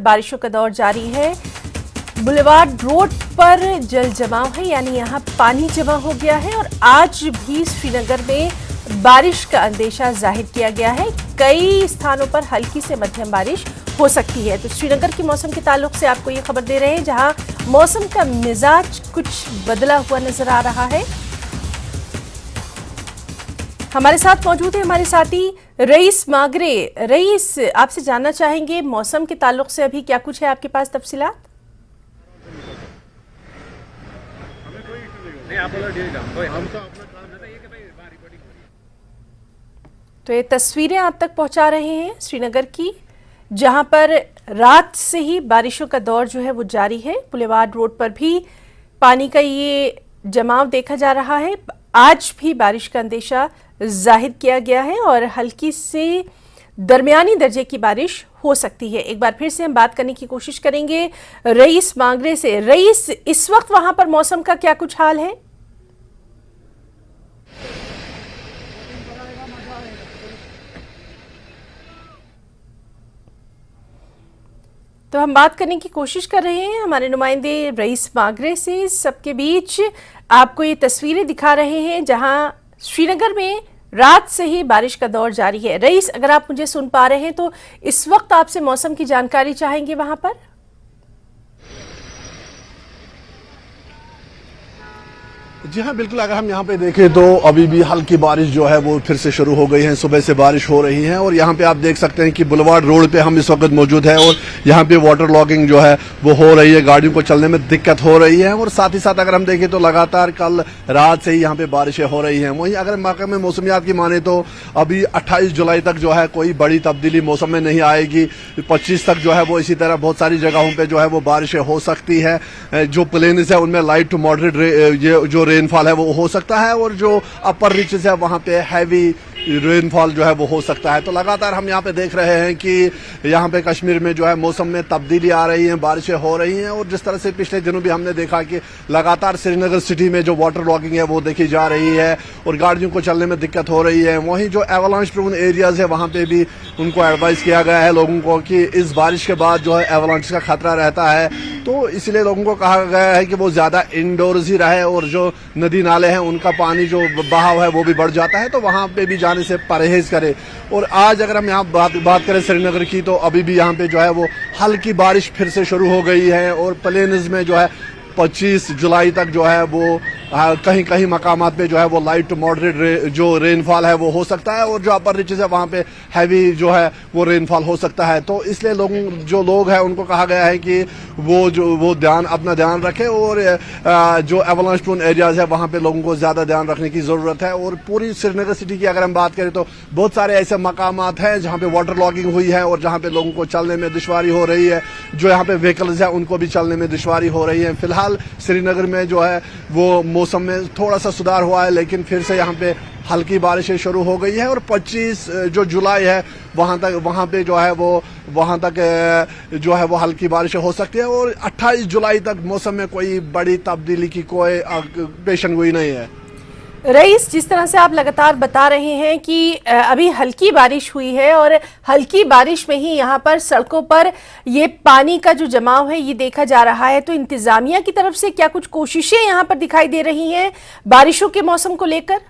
बारिशों का दौर जारी है। बुलेवार्ड रोड पर जल जमाव है, यानी यहाँ पानी जमा हो गया है और आज भी श्रीनगर में बारिश का अंदेशा जाहिर किया गया है। कई स्थानों पर हल्की से मध्यम बारिश हो सकती है। तो श्रीनगर के मौसम के ताल्लुक से आपको ये खबर दे रहे हैं, जहां मौसम का मिजाज कुछ बदला हुआ नजर आ रहा है। हमारे साथ मौजूद है हमारे साथी रईस मागरे। रईस, आपसे जानना चाहेंगे मौसम के ताल्लुक से अभी क्या कुछ है आपके पास तफसीलात? तो ये तस्वीरें आप तक पहुंचा रहे हैं श्रीनगर की, जहां पर रात से ही बारिशों का दौर जो है वो जारी है। बुलेवार्ड रोड पर भी पानी का ये जमाव देखा जा रहा है। आज भी बारिश का अंदेशा जाहिर किया गया है और हल्की से दरमियानी दर्जे की बारिश हो सकती है। एक बार फिर से हम बात करने की कोशिश करेंगे रईस मांगरे से। रईस, इस वक्त वहां पर मौसम का क्या कुछ हाल है? तो हम बात करने की कोशिश कर रहे हैं हमारे नुमाइंदे रईस मागरे से। सबके बीच आपको ये तस्वीरें दिखा रहे हैं जहां श्रीनगर में रात से ही बारिश का दौर जारी है। रईस, अगर आप मुझे सुन पा रहे हैं तो इस वक्त आपसे मौसम की जानकारी चाहेंगे वहां पर। जी हाँ, बिल्कुल। अगर हम यहाँ पे देखें तो अभी भी हल्की बारिश जो है वो फिर से शुरू हो गई है। सुबह से बारिश हो रही है और यहाँ पे आप देख सकते हैं कि बुलेवार्ड रोड पे हम इस वक्त मौजूद है और यहाँ पे वाटर लॉगिंग जो है वो हो रही है, गाड़ियों को चलने में दिक्कत हो रही है। और साथ ही साथ अगर हम देखें तो लगातार कल रात से ही यहाँ पे बारिशें हो रही हैं। वहीं अगर महकमे मौसमियात की माने तो अभी 28 जुलाई तक जो है कोई बड़ी तब्दीली मौसम में नहीं आएगी। 25 तक जो है वो इसी तरह बहुत सारी जगहों पर जो है वो बारिशें हो सकती है। जो प्लेन्स है उनमें लाइट टू मॉडरेट ये जो रेनफॉल है वो हो सकता है और जो अपर रीचेस है वहां पे हैवी रेनफॉल जो है वो हो सकता है। तो लगातार हम यहाँ पे देख रहे हैं कि यहाँ पे कश्मीर में जो है मौसम में तब्दीली आ रही है, बारिशें हो रही हैं। और जिस तरह से पिछले दिनों भी हमने देखा कि लगातार श्रीनगर सिटी में जो वाटर लॉगिंग है वो देखी जा रही है और गाड़ियों को चलने में दिक्कत हो रही है। वहीं जो एवलांच प्रोन एरियाज है वहां पे भी उनको एडवाइज किया गया है लोगों को कि इस बारिश के बाद जो है एवलांच का खतरा रहता है। तो इसलिए लोगों को कहा गया है कि वो ज्यादा इंडोर्स ही रहे और जो नदी नाले हैं उनका पानी जो बहाव है वो भी बढ़ जाता है, तो वहां पे भी जाने से परहेज करें। और आज अगर हम यहाँ बात करें श्रीनगर की तो अभी भी यहाँ पे जो है वो हल्की बारिश फिर से शुरू हो गई है और प्लेन्स में जो है 25 जुलाई तक जो है वो कहीं कहीं मकामात पे जो है वो लाइट टू मॉडरेट जो रेनफॉल है वो हो सकता है और जो अपर रीचेस है वहां पे हैवी जो है वो रेनफॉल हो सकता है। तो इसलिए जो लोग हैं उनको कहा गया है कि वो अपना ध्यान रखें और जो एवलांच प्रोन एरियाज है वहां पे लोगों को ज्यादा ध्यान रखने की जरूरत है। और पूरी श्रीनगर सिटी की अगर हम बात करें तो बहुत सारे ऐसे मकामात हैं जहाँ पे वाटर लॉगिंग हुई है और जहाँ पे लोगों को चलने में दुश्वारी हो रही है। जो यहाँ पे व्हीकल्स है उनको भी चलने में दुश्वारी हो रही है। फिलहाल श्रीनगर में जो है वो मौसम में थोड़ा सा सुधार हुआ है, लेकिन फिर से यहाँ पे हल्की बारिशें शुरू हो गई है और 25 जो जुलाई है वहां पे जो है वो वहां तक जो है वो हल्की बारिशें हो सकती है और 28 जुलाई तक मौसम में कोई बड़ी तब्दीली की कोई पेशन गोई नहीं है। रईस, जिस तरह से आप लगातार बता रहे हैं कि अभी हल्की बारिश हुई है और हल्की बारिश में ही यहाँ पर सड़कों पर ये पानी का जो जमाव है ये देखा जा रहा है, तो इंतजामिया की तरफ से क्या कुछ कोशिशें यहाँ पर दिखाई दे रही हैं बारिशों के मौसम को लेकर?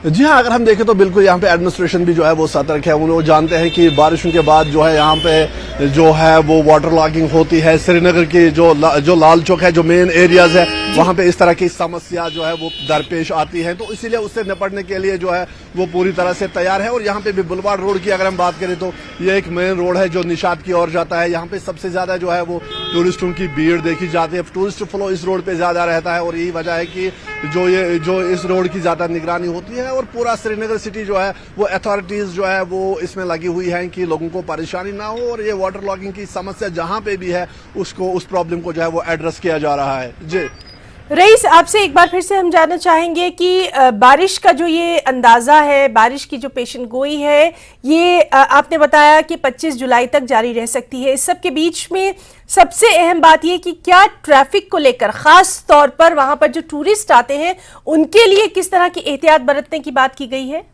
जी हाँ, अगर हम देखें तो बिल्कुल यहाँ पे एडमिनिस्ट्रेशन भी जो है वो सतर्क है। वो जानते हैं कि बारिशों के बाद जो है यहाँ पे जो है वो वाटर लॉगिंग होती है। श्रीनगर की जो लाल चौक है, जो मेन एरियाज है वहाँ पे इस तरह की समस्या जो है वो दरपेश आती है, तो इसीलिए उससे निपटने के लिए जो है वो पूरी तरह से तैयार है। और यहाँ पे भी बुलेवार्ड रोड की अगर हम बात करें तो ये एक मेन रोड है जो निशात की ओर जाता है। यहाँ पे सबसे ज्यादा जो है वो टूरिस्टों की भीड़ देखी जाती है। टूरिस्ट फ्लो इस रोड पे ज्यादा रहता है और यही वजह है कि जो इस रोड की ज्यादा निगरानी होती है और पूरा श्रीनगर सिटी जो है वो अथॉरिटीज जो है वो इसमें लगी हुई है कि लोगों को परेशानी ना हो और ये वाटर लॉगिंग की समस्या जहां पे भी है उस प्रॉब्लम को जो है वो एड्रेस किया जा रहा है। जी रईस, आपसे एक बार फिर से हम जानना चाहेंगे कि बारिश का जो ये अंदाजा है, बारिश की जो पेशन गोई है, ये आपने बताया कि 25 जुलाई तक जारी रह सकती है। इस सब के बीच में सबसे अहम बात ये कि क्या ट्रैफिक को लेकर, खास तौर पर वहां पर जो टूरिस्ट आते हैं उनके लिए किस तरह की एहतियात बरतने की बात की गई है?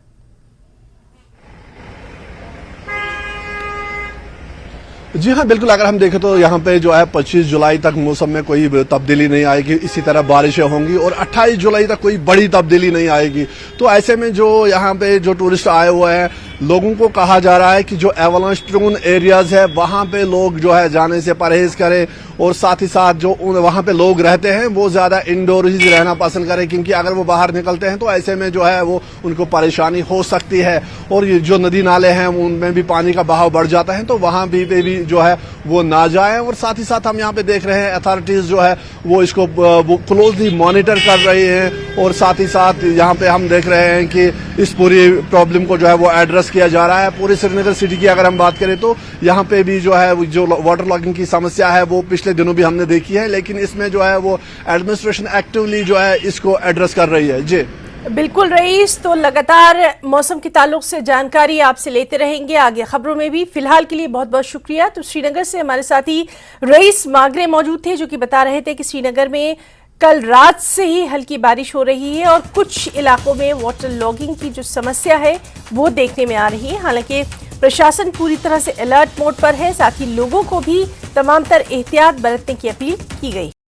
जी हाँ, बिल्कुल। अगर हम देखें तो यहाँ पे जो है 25 जुलाई तक मौसम में कोई तब्दीली नहीं आएगी, इसी तरह बारिशें होंगी और 28 जुलाई तक कोई बड़ी तब्दीली नहीं आएगी। तो ऐसे में जो यहाँ पे जो टूरिस्ट आए हुए हैं, लोगों को कहा जा रहा है कि जो एवलांच प्रोन एरियाज है वहां पे लोग जो है जाने से परहेज करें और साथ ही साथ जो वहां पे लोग रहते हैं वो ज्यादा इंडोर ही रहना पसंद करें, क्योंकि अगर वो बाहर निकलते हैं तो ऐसे में जो है वो उनको परेशानी हो सकती है और ये जो नदी नाले हैं उनमें भी पानी का बहाव बढ़ जाता है, तो वहां भी जो है वो ना जाए। और साथ ही साथ हम यहाँ पे देख रहे हैं अथॉरिटीज जो है वो इसको वो क्लोजली मॉनिटर कर रही है और साथ ही साथ यहाँ पे हम देख रहे हैं कि इस पूरी प्रॉब्लम को जो है वो एड्रेस किया जा रहा है। पूरे श्रीनगर सिटी की अगर हम बात करें तो यहाँ पे भी जो है जो वाटर लॉगिंग की समस्या है वो पिछले दिनों भी हमने देखी है, लेकिन इसमें जो है वो एडमिनिस्ट्रेशन एक्टिवली जो है इसको एड्रेस कर रही है। जी बिल्कुल रईस, तो लगातार मौसम के ताल्लुक से जानकारी आपसे लेते रहेंगे आगे खबरों में भी। फिलहाल के लिए बहुत बहुत शुक्रिया। तो श्रीनगर से हमारे साथी रईस मागरे मौजूद थे जो कि बता रहे थे कि श्रीनगर में कल रात से ही हल्की बारिश हो रही है और कुछ इलाकों में वाटर लॉगिंग की जो समस्या है वो देखने में आ रही है। हालांकि प्रशासन पूरी तरह से अलर्ट मोड पर है, साथ ही लोगों को भी तमाम तर एहतियात बरतने की अपील की गई है।